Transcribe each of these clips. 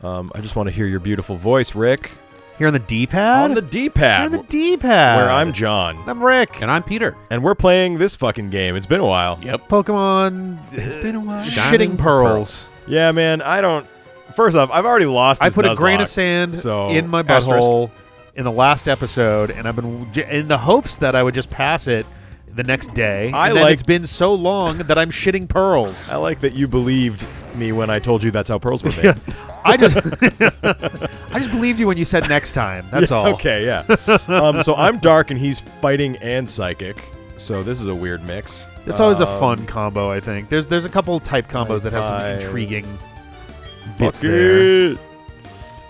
I just want to hear your beautiful voice, Rick. Here on the D-pad? On the D-pad. Here on the D-pad. Where I'm John. I'm Rick. And I'm Peter. And we're playing this fucking game. It's been a while. Yep. Pokemon... It's been a while. Shitting Pearls. Yeah, man, I don't... First off, I've already lost this I put a Nuzlocke, grain of sand in my butthole in the last episode, and I've been in the hopes that I would just pass it the next day. And then it's been so long that I'm shitting pearls. I like that you believed me when I told you that's how pearls were made. I just believed you when you said next time. That's all. Okay, yeah. So I'm dark and he's fighting and psychic. So this is a weird mix. It's always a fun combo, I think. There's a couple type combos that have some intriguing bits there.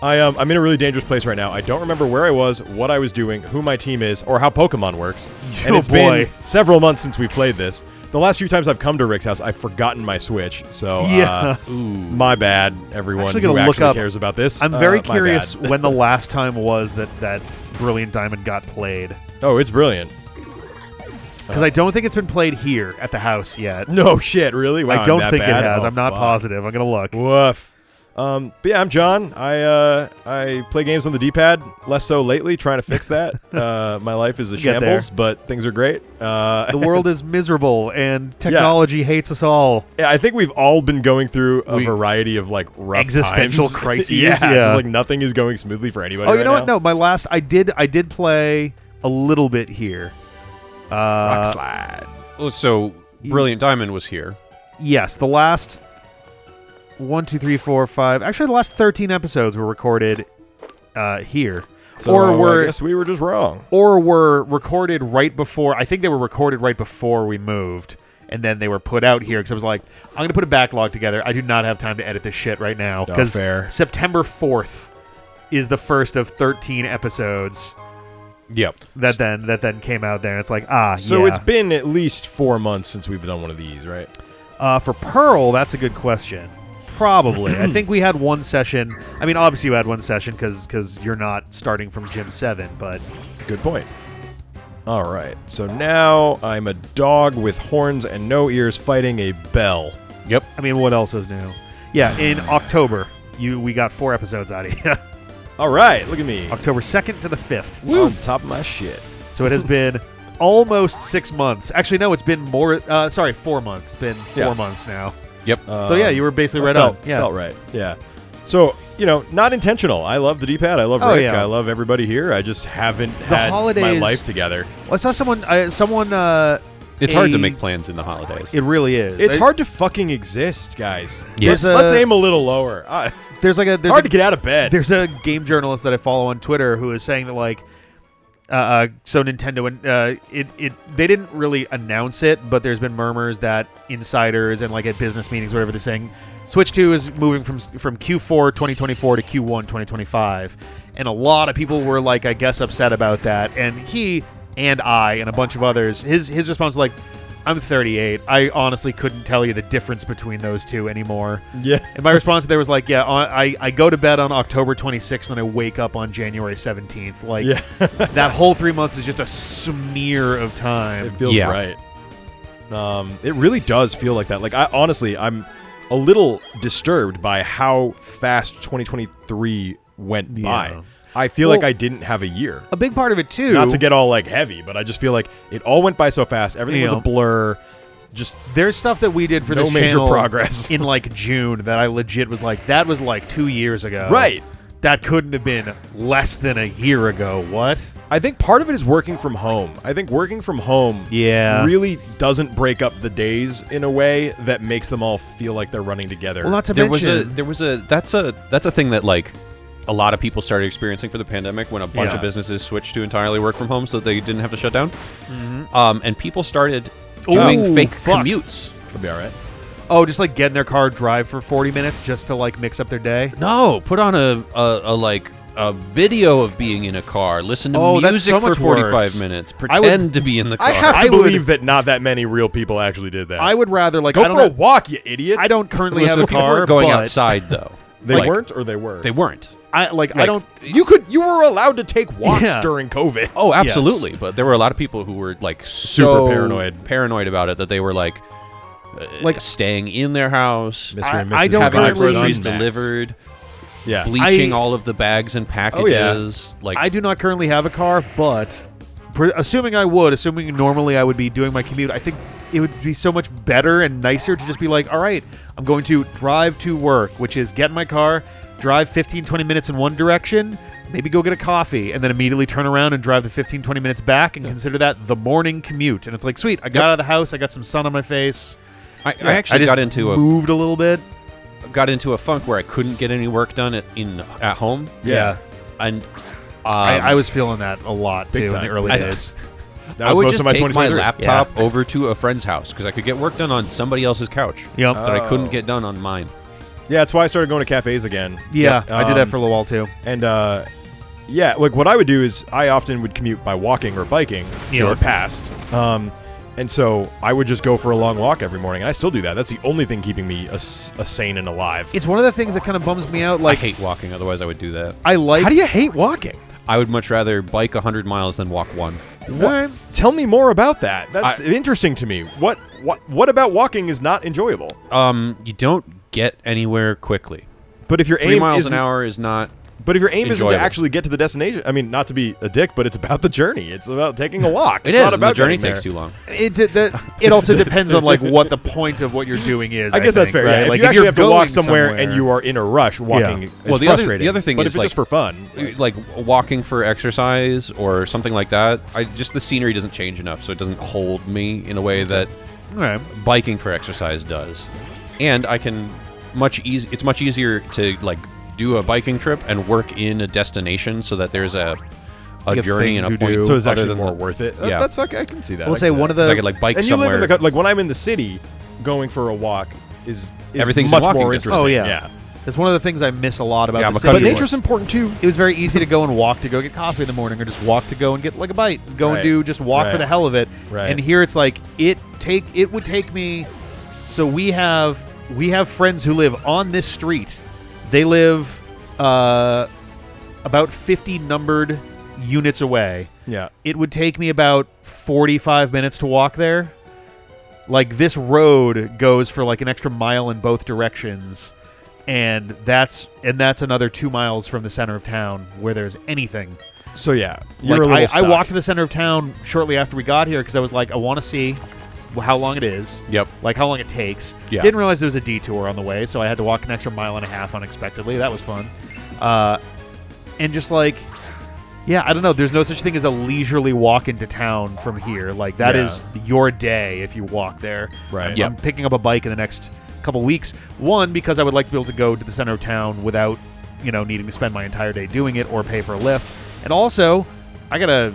I'm in a really dangerous place right now. I don't remember where I was, what I was doing, who my team is, or how Pokemon works. And it's been several months since we played this. The last few times I've come to Rick's house, I've forgotten my Switch. So, my bad, everyone who actually cares about this. I'm very curious when the last time was that Brilliant Diamond got played. Oh, it's brilliant. Because I don't think it's been played here at the house yet. No shit, really? Wow, I don't think it has. Oh, I'm not positive. I'm going to look. Woof. But yeah, I'm John. I play games on the D-pad, less so lately, trying to fix that. My life is a shambles, but things are great. The world is miserable, and technology hates us all. Yeah, I think we've all been going through a variety of like rough existential times. crises. Yeah, just, like nothing is going smoothly for anybody. Oh, you know what? No, my last I did play a little bit here. Rock Slide. Oh, so Brilliant Diamond was here. Yes, the last 1, 2, 3, 4, 5. Actually, the last 13 episodes were recorded here. So I guess we were just wrong. Or were recorded right before. I think they were recorded right before we moved, and then they were put out here because I was like, I'm going to put a backlog together. I do not have time to edit this shit right now because September 4th is the first of 13 episodes. Yep. That then came out there. It's like, So it's been at least 4 months since we've done one of these, right? For Pearl, that's a good question. Probably. I think we had one session. I mean, obviously you had one session because you're not starting from Gym 7, but... Good point. All right. So now I'm a dog with horns and no ears fighting a bell. Yep. I mean, what else is new? Yeah, in October, we got 4 episodes out of you. All right. Look at me. October 2nd to the 5th. Woo. On top of my shit. So it has been almost 6 months. Actually, no, it's been more... 4 months. It's been 4 months now. Yep. So yeah, you were basically right on. Yeah. Felt right. Yeah. So, not intentional. I love the D-pad. I love Rick. Yeah. I love everybody here. I just haven't had my life together. Well, I saw someone... It's hard to make plans in the holidays. It really is. It's hard to fucking exist, guys. Yes. Let's aim a little lower. There's hard to get out of bed. There's a game journalist that I follow on Twitter who is saying that so Nintendo and they didn't really announce it, but there's been murmurs that insiders and like at business meetings, whatever, they're saying Switch 2 is moving from Q4 2024 to Q1 2025, and a lot of people were like, I guess, upset about that. And he and I and a bunch of others, his response was like, I'm 38. I honestly couldn't tell you the difference between those two anymore. Yeah. And my response there was like, yeah, I go to bed on October 26th and I wake up on January 17th. Like, that whole 3 months is just a smear of time. It feels right. It really does feel like that. Like, I'm a little disturbed by how fast 2023 went by. I feel like I didn't have a year. A big part of it, too. Not to get all, like, heavy, but I just feel like it all went by so fast. Everything was a blur. Just there's stuff that we did for this major channel progress in, like, June that I legit was like, that was, like, 2 years ago. Right. That couldn't have been less than a year ago. What? I think part of it is working from home. I think working from home really doesn't break up the days in a way that makes them all feel like they're running together. Well, not to mention... That's a thing that, like... a lot of people started experiencing for the pandemic when a bunch of businesses switched to entirely work from home so they didn't have to shut down. Mm-hmm. And people started doing fake commutes. Could be all right. Oh, just like get in their car, drive for 40 minutes just to like mix up their day? No, put on a video of being in a car, listen to music for 45 minutes, pretend to be in the car. I have to believe that not that many real people actually did that. I would rather like go for a walk, you idiots. I don't currently have a car. People were going outside though. They weren't, or they were. They weren't. I don't. You were allowed to take walks during COVID. Oh, absolutely. Yes. But there were a lot of people who were like super paranoid about it that they were like staying in their house, Mr. and Mrs. having their groceries delivered. Yeah. bleaching all of the bags and packages. Like I do not currently have a car, but assuming normally I would be doing my commute, I think it would be so much better and nicer to just be like, all right, I'm going to drive to work, which is get in my car, drive 15, 20 minutes in one direction, maybe go get a coffee, and then immediately turn around and drive the 15, 20 minutes back and consider that the morning commute. And it's like, sweet, I got out of the house, I got some sun on my face. I actually moved a little bit. Got into a funk where I couldn't get any work done at home. Yeah. And I was feeling that a lot, too, in the early days. That I was would most just of my take my 2023. laptop over to a friend's house because I could get work done on somebody else's couch Yep. that I couldn't get done on mine. Yeah, that's why I started going to cafes again. Yeah, I did that for a little while, too. And yeah, like what I would do is I often would commute by walking or biking or past. And so I would just go for a long walk every morning. And I still do that. That's the only thing keeping me a sane and alive. It's one of the things that kind of bums me out. Like, I hate walking, otherwise I would do that. How do you hate walking? I would much rather bike 100 miles than walk one. What? Tell me more about that. That's interesting to me. What about walking is not enjoyable? You don't get anywhere quickly. But if your 3 aim miles is an hour is not. But if your aim isn't to enjoyable. actually get to the destination, I mean, not to be a dick, but it's about the journey. It's about taking a walk. It It's is. not about The journey getting takes there. too long. It also depends on like what the point of what you're doing is. I guess that's think, fair. right? Yeah. Like, if you actually you're have to walk going somewhere and you are in a rush, walking is Well, the frustrating. other thing but is if it's just for fun, like walking for exercise or something like that, the scenery doesn't change enough, so it doesn't hold me in a way that biking for exercise does. And I can it's much easier to like do a biking trip and work in a destination so that there's a journey and a point. so it's other actually than more worth it. Yeah. That's okay. I can see that. We'll say one of the. So I could like bike and you somewhere. live in like when I'm in the city, going for a walk is Everything's much in walking more distance. interesting. Oh, yeah. It's one of the things I miss a lot about Yeah, I'm the a city. But country nature's boy. important too. It was very easy to go and walk to go get coffee in the morning, or just walk to go and get like a bite. Go and do just walk for the hell of it. Right. And here it's like it would take me. So we have friends who live on this street. They live about 50 numbered units away. Yeah. It would take me about 45 minutes to walk there. Like, this road goes for like an extra mile in both directions, and that's another 2 miles from the center of town where there's anything. So yeah, Like, you're a little I stuck. walked to the center of town shortly after we got here because I was like, I want to see how long it is. Yep. Like how long it takes. Yeah. Didn't realize there was a detour on the way, so I had to walk an extra mile and a half unexpectedly. That was fun. And just like, yeah, I don't know. There's no such thing as a leisurely walk into town from here. Like, that is your day if you walk there. Right. I'm picking up a bike in the next couple weeks. One, because I would like to be able to go to the center of town without, needing to spend my entire day doing it or pay for a lift. And also, I gotta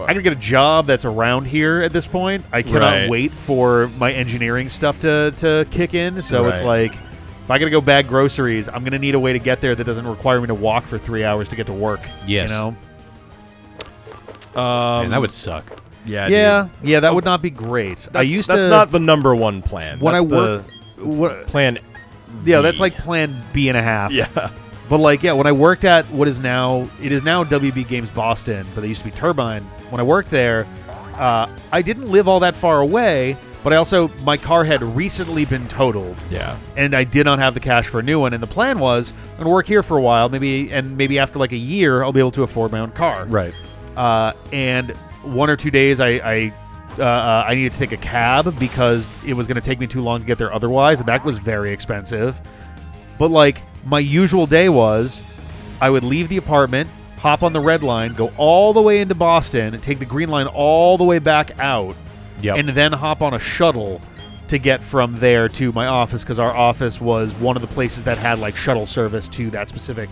get a job that's around here at this point. I cannot wait for my engineering stuff to kick in. So it's like, if I gotta go bag groceries, I'm gonna need a way to get there that doesn't require me to walk for 3 hours to get to work. Yes. Man, that would suck. Yeah. Yeah, that would not be great. That's not the number one plan. When That's I worked, plan. Yeah, that's like plan B and a half. Yeah. But like, yeah, when I worked at it is now WB Games Boston, but they used to be Turbine. When I worked there, I didn't live all that far away, but my car had recently been totaled. Yeah. And I did not have the cash for a new one. And the plan was, I'm gonna work here for a while, maybe after like a year, I'll be able to afford my own car. Right. And 1 or 2 days, I needed to take a cab because it was going to take me too long to get there otherwise, and that was very expensive. But like, my usual day was, I would leave the apartment, hop on the red line, go all the way into Boston, and take the green line all the way back out, and then hop on a shuttle to get from there to my office, because our office was one of the places that had like shuttle service to that specific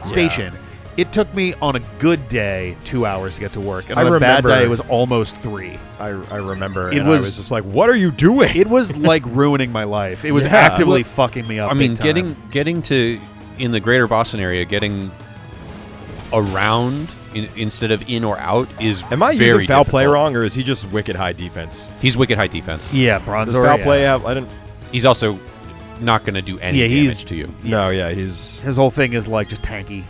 station. It took me, on a good day, 2 hours to get to work. And on a bad day, it was almost 3. I remember. I was just like, what are you doing? It was like ruining my life. It was actively fucking me up. I mean, big time. getting to, in the greater Boston area, getting around instead of in or out is Am I very using foul play difficult. wrong, or is he just wicked high defense? He's wicked high defense. Yeah, Does Bronzor. foul play have? I didn't. He's also not going to do any damage to you. No, yeah, he's His whole thing is like just tanky.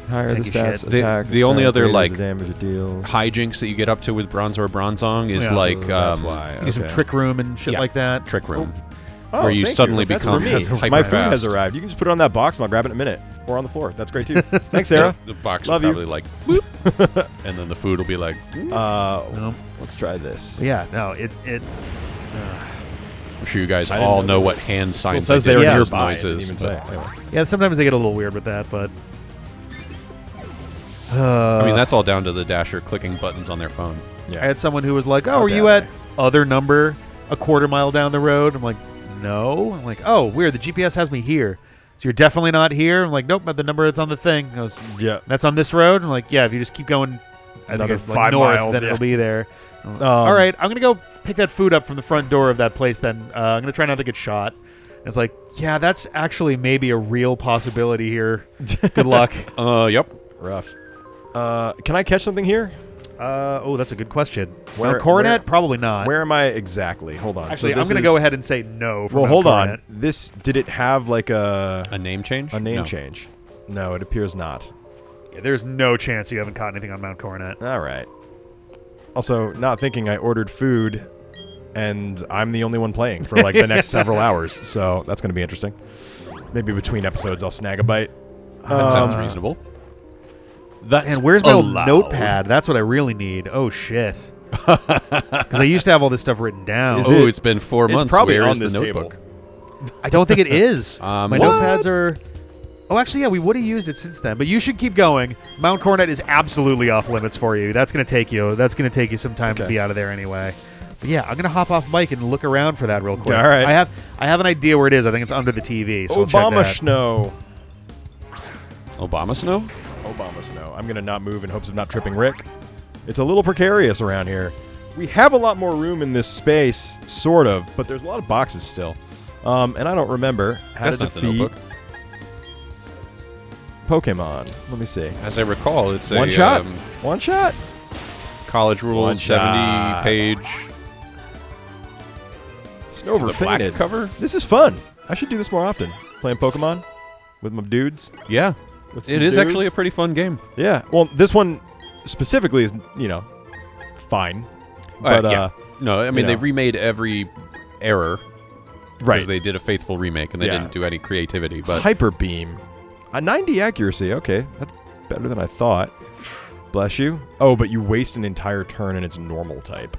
higher the Tanky stats, shit. attack. The only other, greater like, the damage it deals. Hijinks that you get up to with Bronzor Bronzong is Yeah. like So that's why. Do some trick room and shit like that. trick room. Oh, where you thank suddenly That's become for me. hyper My food fast. has arrived. You can just put it on that box and I'll grab it in a minute. Or on the floor. That's great too. Thanks, Sarah. The box Love will you. probably like, boop, and then the food will be like, Let's try this. Yeah, no, I'm sure you guys I didn't all know know what hand signs It says they they were did with those nearby. It didn't noises. even but- say. Anyway. yeah. Sometimes they get a little weird with that, but I mean, that's all down to the Dasher clicking buttons on their phone. I had someone who was like, "Oh, How are you dare at other number a quarter mile down the road?" I'm like, "No." I'm like, "Oh, weird. The GPS has me here. So you're definitely not here." I'm like, "Nope, but the number that's on the thing." He goes, Yeah. "That's on this road." I'm like, "Yeah, if you just keep going Another it's 5 north, miles, then yeah. it'll be there." I'm like, all right, I'm gonna go pick that food up from the front door of that place. Then I'm gonna try not to get shot. And it's like, yeah, that's actually maybe a real possibility here. Good luck. Yep. Rough. Can I catch something here? Oh, that's a good question. Where- Mount Coronet? where- Probably not. Where am I exactly? Hold on. Actually, So I'm this going to is- go ahead and say no. For Well, Mount hold Coronet. on. Did it have like A name change? a name No. change? No, it appears not. Yeah, there's no chance you haven't caught anything on Mount Coronet. All right. Also, not thinking I ordered food, and I'm the only one playing for like the next several hours, so that's going to be interesting. Maybe between episodes I'll snag a bite. That sounds reasonable. That's And where's my old allowed. notepad? That's what I really need. Oh, shit. Because I used to have all this stuff written down. Oh, it's been 4 months. It's probably Where on is this the table. notebook? I don't think it is. My What? notepads are... Oh, actually, yeah, we would have used it since then. But you should keep going. Mount Coronet is absolutely off limits for you. That's going to take you some time to Okay. be out of there anyway. But yeah, I'm going to hop off mic and look around for that real quick. All right. I have an idea where it is. I think it's under the TV. So I'll check Obama that. Snow. Obama Snow? Obama Snow. I'm going to not move in hopes of not tripping Rick. It's a little precarious around here. We have a lot more room in this space, sort of, but there's a lot of boxes still. And I don't remember how That's to not the defeat notebook. Pokemon. Let me see. As I recall, it's One a shot. One shot. college One rules shot. 70-page Snover the black fainted. cover. This is fun. I should do this more often. Playing Pokemon with my dudes. Yeah, With some it is actually a dudes. pretty fun game. Yeah. Well, this one specifically is, fine. But yeah. No, I mean you they know. remade every error because right. they did a faithful remake and they Yeah. didn't do any creativity. But Hyper Beam. A 90 accuracy. Okay, that's better than I thought. Bless you. Oh, but you waste an entire turn and it's normal type.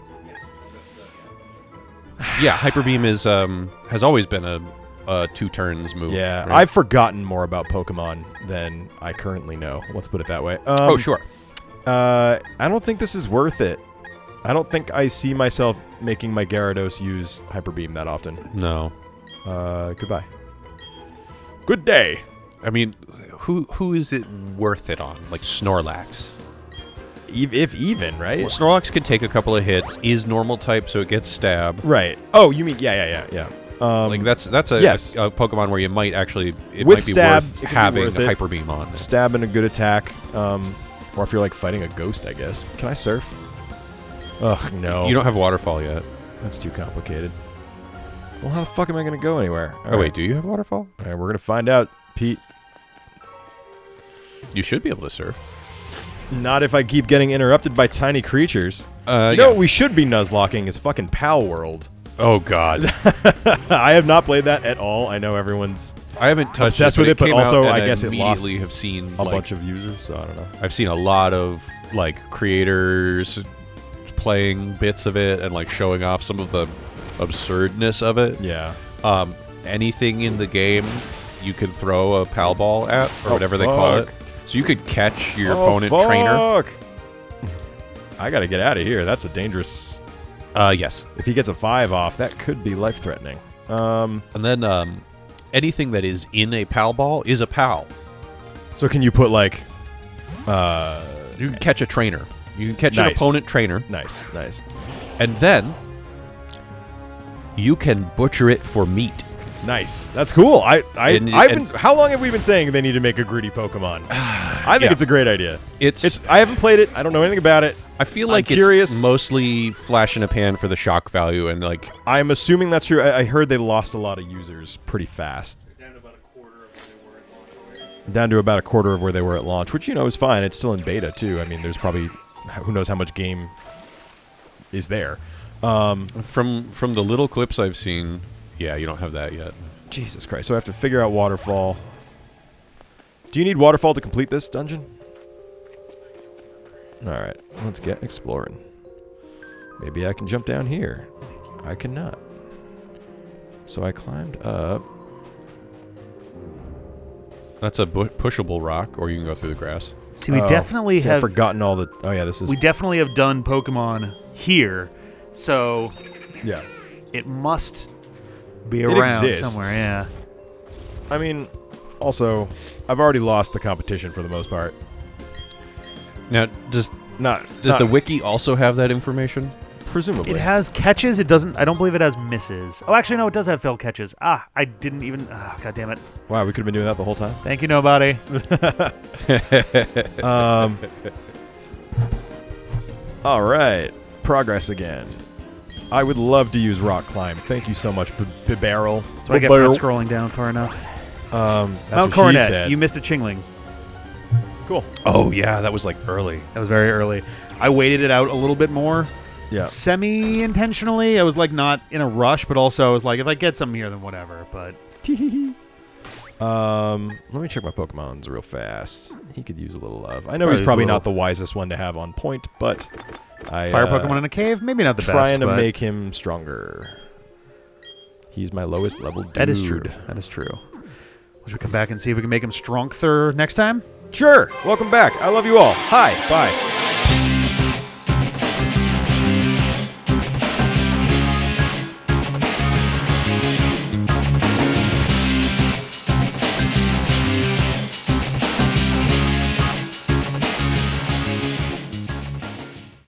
yeah, Hyper Beam is has always been a 2 turns move. Yeah, right? I've forgotten more about Pokemon than I currently know. Let's put it that way. oh sure. I don't think this is worth it. I don't think I see myself making my Gyarados use Hyper Beam that often. No, Goodbye. Good day. I mean, who is it worth it on? Like Snorlax. If even, right? Well, Snorlax could take a couple of hits. Is normal type, so it gets stabbed. Right. Oh, you mean yeah. Like that's a, yes. a Pokemon where you might actually it With might be stab, worth it could be having worth it. Hyper Beam on. Stab and a good attack. Or if you're like fighting a ghost, I guess. Can I surf? Ugh, no. You don't have Waterfall yet. That's too complicated. Well, how the fuck am I going to go anywhere? Oh wait, do you have Waterfall? All right, we're going to find out, Pete. You should be able to surf. Not if I keep getting interrupted by tiny creatures. You know yeah. what we should be nuzlocking is fucking Pal World. Oh god, I have not played that at all. I know everyone's I haven't touched Obsessed with it, but came also out and I guess it lost immediately have seen a like, bunch of users, so I don't know. I've seen a lot of like creators playing bits of it and like showing off some of the absurdness of it. Yeah. Anything in the game you can throw a pal ball at or Oh, whatever they call it. fuck. So you could catch your Oh, opponent trainer. fuck. I got to get out of here. That's a dangerous... Yes. If he gets a 5 off, that could be life-threatening. And then anything that is in a pal ball is a pal. So can you put, like... You can catch a trainer. You can catch an Nice. opponent trainer, Nice. and then you can butcher it for meat. Nice. That's cool. I've And- been... How long have we been saying they need to make a gritty Pokemon? I think Yeah. it's a great idea. It's I haven't played it. I don't know anything about it. I feel I'm like curious. it's mostly flash in a pan for the shock value and like I'm assuming that's true. I heard they lost a lot of users pretty fast. Down to about a quarter of where they were at launch, which, is fine. It's still in beta, too. I mean, there's probably... Who knows how much game is there. from the little clips I've seen, Yeah, you don't have that yet. Jesus Christ. So I have to figure out Waterfall. Do you need Waterfall to complete this dungeon? Alright, let's get exploring. Maybe I can jump down here. I cannot. So I climbed up. That's a pushable rock, or you can go through the grass. See, we definitely see, have I've forgotten all the... Oh, yeah, this is... We definitely have done Pokemon here, so... Yeah. It must be around exists. somewhere, yeah. I mean, also, I've already lost the competition for the most part. Now, does the wiki also have that information? Presumably. It has catches. It doesn't. I don't believe it has misses. Oh, actually, no. It does have failed catches. I didn't even. God damn it. Wow, we could have been doing that the whole time. Thank you, nobody. All right, progress again. I would love to use Rock Climb. Thank you so much, Barrel. That's what I get for not scrolling down far enough. That's Mount what she Coronet. said. You missed a Chingling. Cool. Oh, yeah, that was like early. That was very early. I waited it out a little bit more. Yeah. Semi-intentionally. I was like not in a rush, but also I was like, if I get something here, then whatever. But let me check my Pokemons real fast. He could use a little love. I know he's probably not the wisest one to have on point, but Fire Pokemon in a cave, maybe not the best. Trying to make him stronger. He's my lowest level dude. That is true. That is true. Should we come back and see if we can make him stronger next time? Sure. Welcome back. I love you all. Hi. Bye.